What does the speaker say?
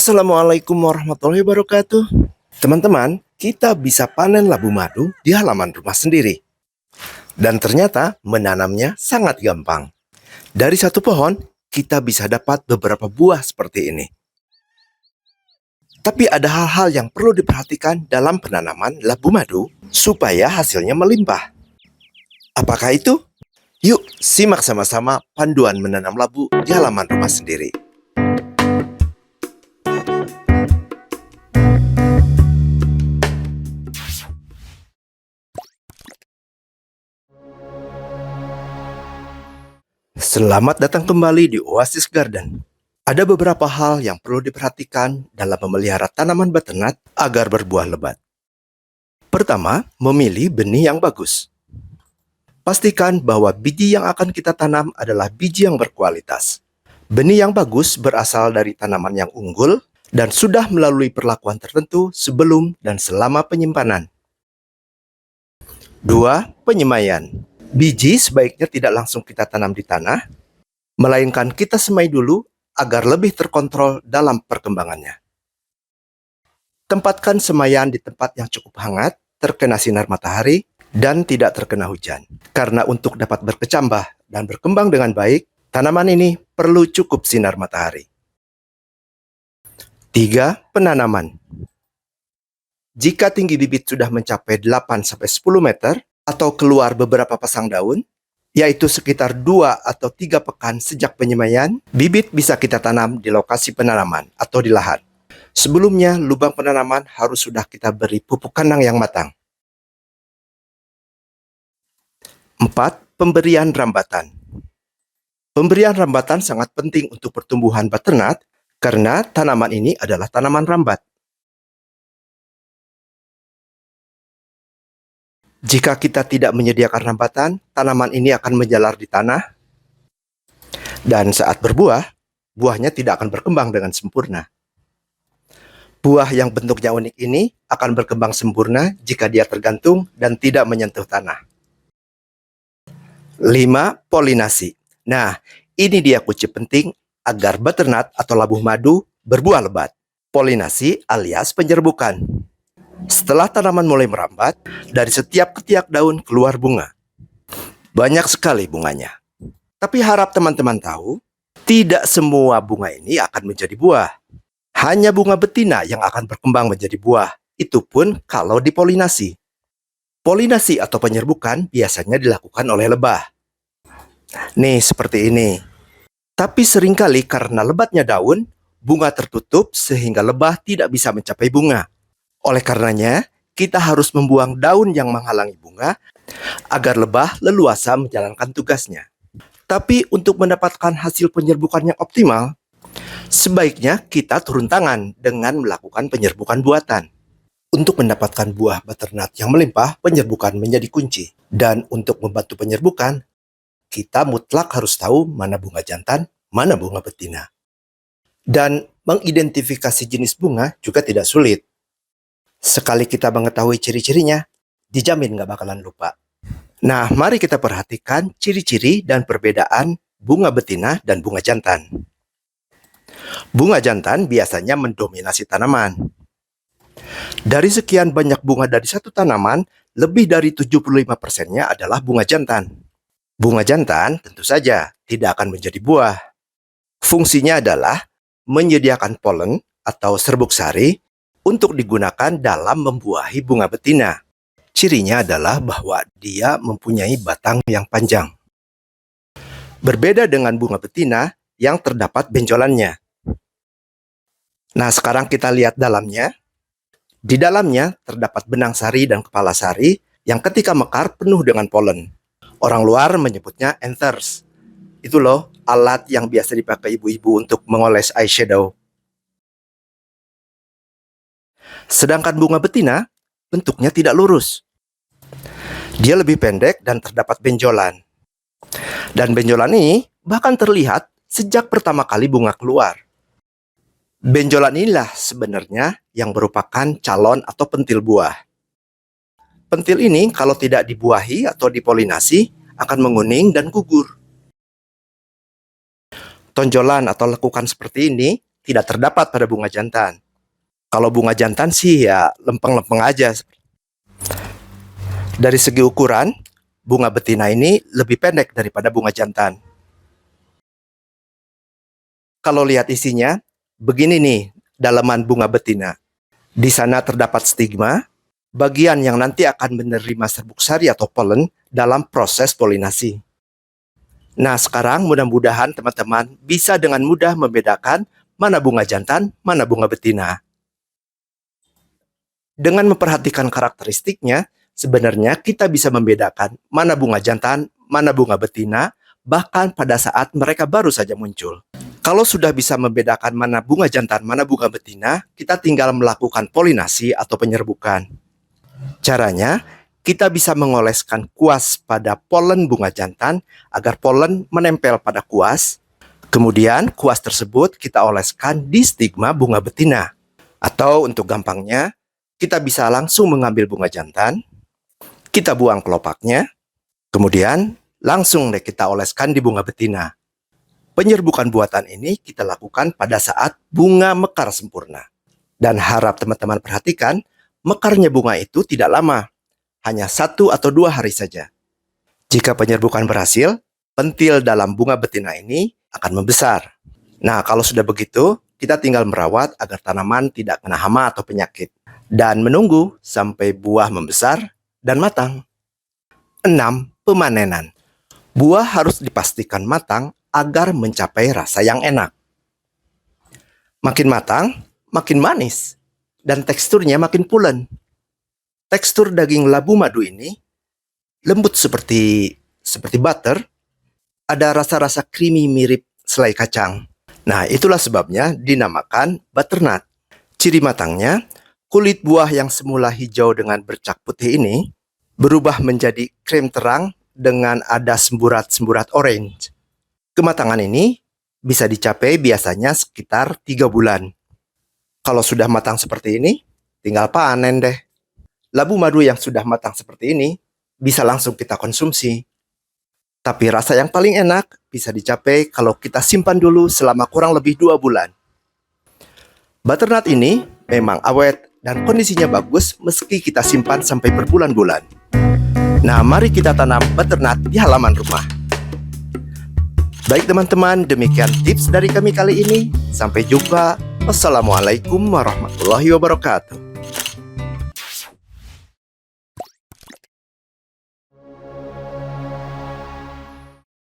Assalamualaikum warahmatullahi wabarakatuh. Teman-teman, kita bisa panen labu madu di halaman rumah sendiri. Dan ternyata menanamnya sangat gampang. Dari satu pohon, kita bisa dapat beberapa buah seperti ini. Tapi ada hal-hal yang perlu diperhatikan dalam penanaman labu madu supaya hasilnya melimpah. Apakah itu? Yuk, simak sama-sama panduan menanam labu di halaman rumah sendiri. Selamat datang kembali di Oasis Garden. Ada beberapa hal yang perlu diperhatikan dalam memelihara tanaman butternut agar berbuah lebat. Pertama, memilih benih yang bagus. Pastikan bahwa biji yang akan kita tanam adalah biji yang berkualitas. Benih yang bagus berasal dari tanaman yang unggul dan sudah melalui perlakuan tertentu sebelum dan selama penyimpanan. 2. Penyemaian. Biji sebaiknya tidak langsung kita tanam di tanah, melainkan kita semai dulu agar lebih terkontrol dalam perkembangannya. Tempatkan semaian di tempat yang cukup hangat, terkena sinar matahari, dan tidak terkena hujan. Karena untuk dapat berkecambah dan berkembang dengan baik, tanaman ini perlu cukup sinar matahari. 3. Penanaman. Jika tinggi bibit sudah mencapai 8-10 meter, atau keluar beberapa pasang daun, yaitu sekitar 2 atau 3 pekan sejak penyemaian, bibit bisa kita tanam di lokasi penanaman atau di lahan. Sebelumnya, lubang penanaman harus sudah kita beri pupuk kandang yang matang. 4. Pemberian rambatan. Pemberian rambatan sangat penting untuk pertumbuhan butternut karena tanaman ini adalah tanaman rambat. Jika kita tidak menyediakan rambatan, tanaman ini akan menjalar di tanah, dan saat berbuah, buahnya tidak akan berkembang dengan sempurna. Buah yang bentuknya unik ini akan berkembang sempurna jika dia tergantung dan tidak menyentuh tanah. 5. Polinasi. Nah, ini dia kunci penting agar butternut atau labu madu berbuah lebat. Polinasi alias penyerbukan. Setelah tanaman mulai merambat, dari setiap ketiak daun keluar bunga. Banyak sekali bunganya. Tapi harap teman-teman tahu, tidak semua bunga ini akan menjadi buah. Hanya bunga betina yang akan berkembang menjadi buah. Itu pun kalau dipolinasi. Polinasi atau penyerbukan biasanya dilakukan oleh lebah. Nih, seperti ini. Tapi seringkali karena lebatnya daun, bunga tertutup sehingga lebah tidak bisa mencapai bunga. Oleh karenanya, kita harus membuang daun yang menghalangi bunga agar lebah leluasa menjalankan tugasnya. Tapi untuk mendapatkan hasil penyerbukan yang optimal, sebaiknya kita turun tangan dengan melakukan penyerbukan buatan. Untuk mendapatkan buah butternut yang melimpah, penyerbukan menjadi kunci. Dan untuk membantu penyerbukan, kita mutlak harus tahu mana bunga jantan, mana bunga betina. Dan mengidentifikasi jenis bunga juga tidak sulit. Sekali kita mengetahui ciri-cirinya, dijamin nggak bakalan lupa. Nah, mari kita perhatikan ciri-ciri dan perbedaan bunga betina dan bunga jantan. Bunga jantan biasanya mendominasi tanaman. Dari sekian banyak bunga dari satu tanaman, lebih dari 75%-nya adalah bunga jantan. Bunga jantan tentu saja tidak akan menjadi buah. Fungsinya adalah menyediakan polen atau serbuk sari untuk digunakan dalam membuahi bunga betina. Cirinya adalah bahwa dia mempunyai batang yang panjang. Berbeda dengan bunga betina yang terdapat benjolannya. Nah, sekarang kita lihat dalamnya. Di dalamnya terdapat benang sari dan kepala sari yang ketika mekar penuh dengan polen. Orang luar menyebutnya anthers. Itu loh, alat yang biasa dipakai ibu-ibu untuk mengoles eyeshadow. Sedangkan bunga betina, bentuknya tidak lurus. Dia lebih pendek dan terdapat benjolan. Dan benjolan ini bahkan terlihat sejak pertama kali bunga keluar. Benjolan inilah sebenarnya yang merupakan calon atau pentil buah. Pentil ini kalau tidak dibuahi atau dipolinasi akan menguning dan gugur. Tonjolan atau lekukan seperti ini tidak terdapat pada bunga jantan. Kalau bunga jantan sih ya lempeng-lempeng aja. Dari segi ukuran, bunga betina ini lebih pendek daripada bunga jantan. Kalau lihat isinya, begini nih dalaman bunga betina. Di sana terdapat stigma, bagian yang nanti akan menerima serbuk sari atau polen dalam proses polinasi. Nah, sekarang mudah-mudahan teman-teman bisa dengan mudah membedakan mana bunga jantan, mana bunga betina. Dengan memperhatikan karakteristiknya, sebenarnya kita bisa membedakan mana bunga jantan, mana bunga betina, bahkan pada saat mereka baru saja muncul. Kalau sudah bisa membedakan mana bunga jantan, mana bunga betina, kita tinggal melakukan polinasi atau penyerbukan. Caranya, kita bisa mengoleskan kuas pada polen bunga jantan agar polen menempel pada kuas. Kemudian, kuas tersebut kita oleskan di stigma bunga betina. Atau untuk gampangnya, kita bisa langsung mengambil bunga jantan, kita buang kelopaknya, kemudian langsung deh kita oleskan di bunga betina. Penyerbukan buatan ini kita lakukan pada saat bunga mekar sempurna. Dan harap teman-teman perhatikan, mekarnya bunga itu tidak lama, hanya 1 atau 2 hari saja. Jika penyerbukan berhasil, pentil dalam bunga betina ini akan membesar. Nah, kalau sudah begitu, kita tinggal merawat agar tanaman tidak kena hama atau penyakit. Dan menunggu sampai buah membesar dan matang. 6. Pemanenan. Buah harus dipastikan matang agar mencapai rasa yang enak. Makin matang, makin manis, dan teksturnya makin pulen. Tekstur daging labu madu ini lembut seperti butter, ada rasa-rasa creamy mirip selai kacang. Nah, itulah sebabnya dinamakan butternut. Ciri matangnya, kulit buah yang semula hijau dengan bercak putih ini berubah menjadi krem terang dengan ada semburat-semburat orange. Kematangan ini bisa dicapai biasanya sekitar 3 bulan. Kalau sudah matang seperti ini, tinggal panen deh. Labu madu yang sudah matang seperti ini bisa langsung kita konsumsi. Tapi rasa yang paling enak bisa dicapai kalau kita simpan dulu selama kurang lebih 2 bulan. Butternut ini memang awet dan kondisinya bagus meski kita simpan sampai berbulan-bulan. Nah, mari kita tanam butternut di halaman rumah. Baik teman-teman, demikian tips dari kami kali ini. Sampai jumpa. Wassalamualaikum warahmatullahi wabarakatuh.